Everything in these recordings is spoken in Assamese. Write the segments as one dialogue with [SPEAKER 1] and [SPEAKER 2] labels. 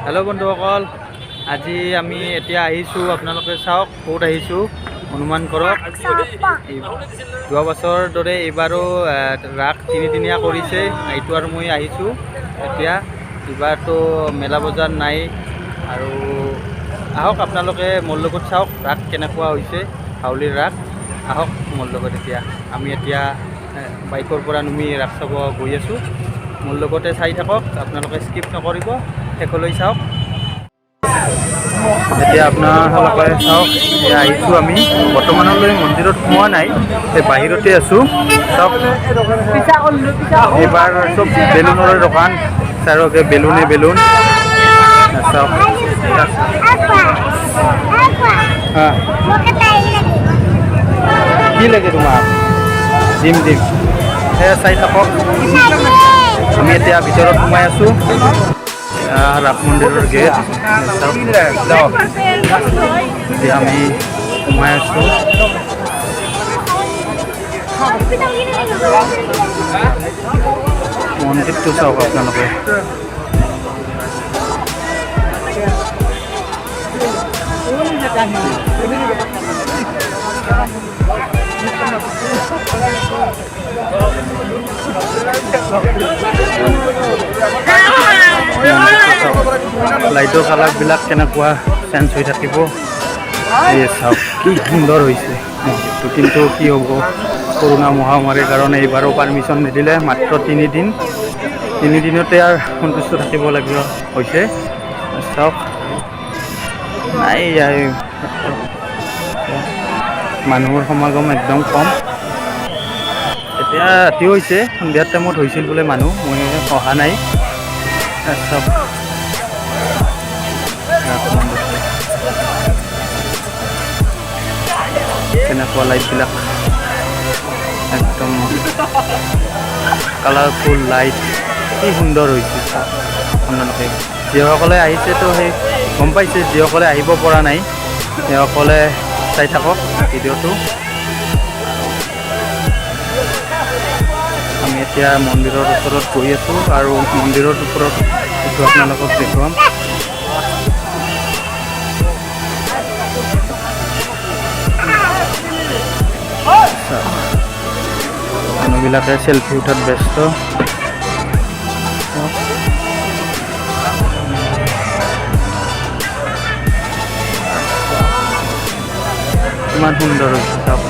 [SPEAKER 1] হেল্ল' বন্ধুসকল, আজি আমি এতিয়া আহিছোঁ। আপোনালোকে চাওক ক'ত আহিছোঁ, অনুমান কৰক। যোৱা বছৰ দৰে এইবাৰো ৰাস তিনিদিনীয়া কৰিছে। এইটো আৰু মই আহিছোঁ এতিয়া। এইবাৰতো মেলা বজাৰ নাই আৰু আহক আপোনালোকে মোৰ লগত চাওক ৰাস কেনেকুৱা হৈছে, হাউলিৰ ৰাস। আহক মোৰ লগত। এতিয়া আমি বাইকৰ পৰা নামি ৰাস চাব গৈ আছোঁ। মোৰ লগতে চাই থাকক, আপোনালোকে স্কিপ নকৰিব, শেষলৈ চাওক। এতিয়া আপোনালোকে চাওক, এতিয়া আহিছোঁ আমি। বৰ্তমানলৈ মন্দিৰত সোমোৱা নাই, বাহিৰতে আছোঁ। চাওক, এইবাৰ চব বেলুনৰ দোকান, চাৰকে বেলুনে বেলুন। চাওক কি লাগে তোমাক? দিম দিম, সেয়া চাই থাকক। আমি এতিয়া ভিতৰত সোমাই আছোঁ। ৰাস মন্দিৰৰ গেট। এতিয়া আমি সোমাই আছোঁ। মন্দিৰটো চাওক আপোনালোকে। লাইটৰ কালাৰবিলাক কেনেকুৱা চেঞ্জ হৈ থাকিব। এই চাওক কি সুন্দৰ হৈছে মন্দিৰটো। কিন্তু কি হ'ব, কৰোণা মহামাৰীৰ কাৰণে এইবাৰো পাৰ্মিশ্যন নিদিলে। মাত্ৰ তিনিদিনতে আৰু সন্তুষ্ট থাকিব লাগিব হৈছে। চাওক নাই, মানুহৰ সমাগম একদম কম। এতিয়া ৰাতি হৈছে, সন্ধিয়াৰ টাইমত হৈছিল বোলে মানুহ, মই অহা নাই। চাওক কেনেকুৱা লাইটবিলাক, একদম কালাৰফুল লাইট, কি সুন্দৰ হৈছে চাওক আপোনালোকে। যিসকলে আহিছেতো সেই গম পাইছে, যিসকলে আহিব পৰা নাই সেইসকলে চাই থাকক ভিডিঅ'টো। আমি এতিয়া মন্দিৰৰ ওচৰত গৈ আছোঁ আৰু মন্দিৰৰ ওপৰত এইটো আপোনালোকক দেখুৱাম। মানুহবিলাকে চেলফি উঠাত ব্যস্ত। কিমান সুন্দৰ হৈছে চাওক।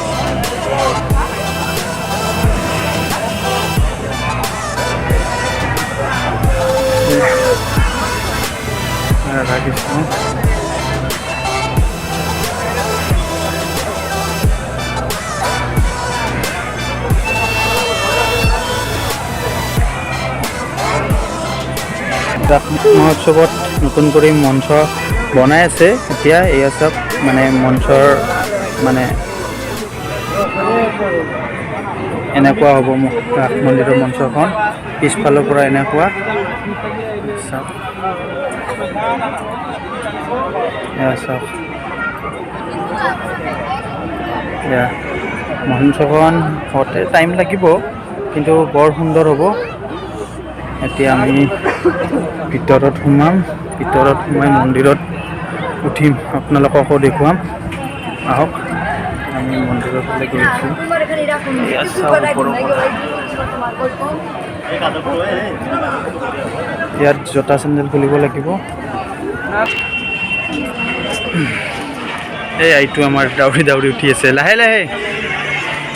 [SPEAKER 1] ৰাধা কৃষ্ণ, ৰাস মহোৎসৱত নতুন কৰি মঞ্চ বনাই আছে এতিয়া। এয়া চব মানে মঞ্চৰ মানে এনেকুৱা হ'ব ৰাস মন্দিৰৰ মঞ্চখন। পিছফালৰ পৰা এনেকুৱা চাওক, চাওক মঞ্চখন হওঁতে টাইম লাগিব, কিন্তু বৰ সুন্দৰ হ'ব। এতিয়া আমি ভিতৰত সোমাম, ভিতৰত সোমাই মন্দিৰত উঠিম, আপোনালোককো দেখুৱাম। আহক, আমি মন্দিৰৰ ফালে গৈ আছোঁ। ইয়াত জোতা চেণ্ডেল খুলিব লাগিব। এইটো আমাৰ দাউৰি দাউৰি উঠি আছে, লাহে লাহে।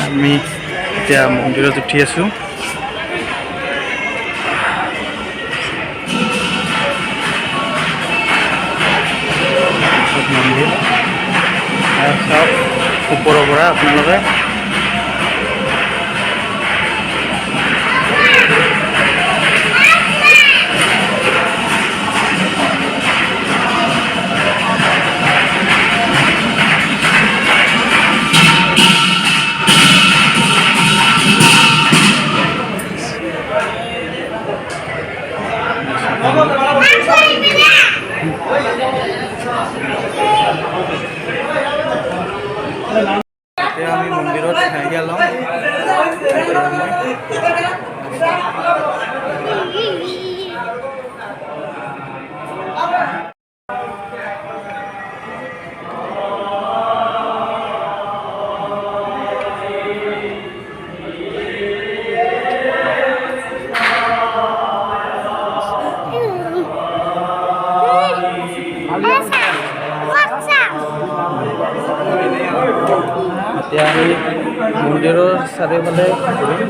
[SPEAKER 1] আমি এতিয়া মন্দিৰত উঠি আছোঁ। মন্দিৰ চাওক ওপৰৰ পৰা আপোনালোকে। এতিয়া আমি মন্দিৰত হেৰিয়া ল'ম। এতিয়া আমি মন্দিৰৰ চাৰিওফালে ঘূৰিম।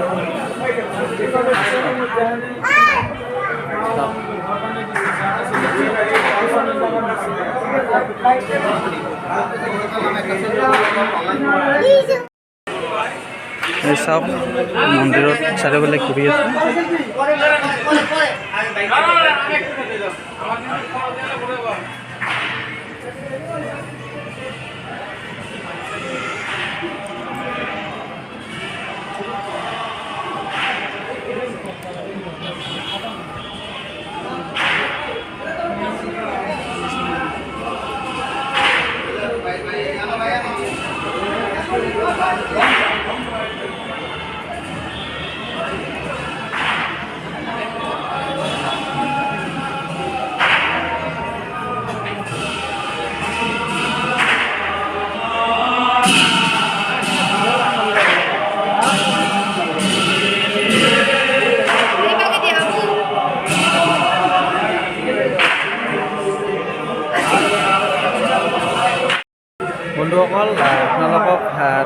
[SPEAKER 1] চাওক মন্দিৰত চাৰিওফালে ঘূৰি আছোঁ। বন্ধুসকল, আপোনালোকক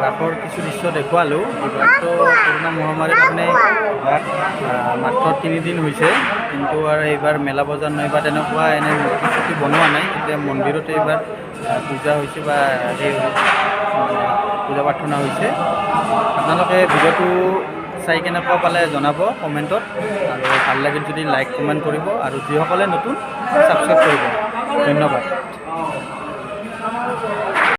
[SPEAKER 1] ৰাসৰ কিছু দৃশ্য দেখুৱালোঁ। এইবাৰতো কৰোণা মহামাৰীৰ কাৰণে ৰাস মাত্ৰ 3 দিন হৈছে, কিন্তু আৰু এইবাৰ মেলা বজাৰ নাইবা তেনেকুৱা এনে মূৰ্তি চূৰ্তি বনোৱা নাই। এতিয়া মন্দিৰতে এইবাৰ পূজা হৈছে বা পূজা প্ৰাৰ্থনা হৈছে। আপোনালোকে ভিডিঅ'টো চাই কেনেকুৱা পালে জনাব কমেণ্টত, আৰু ভাল লাগিল যদি লাইক কমেণ্ট কৰিব, আৰু যিসকলে নতুন ছাবস্ক্ৰাইব কৰিব। ধন্যবাদ।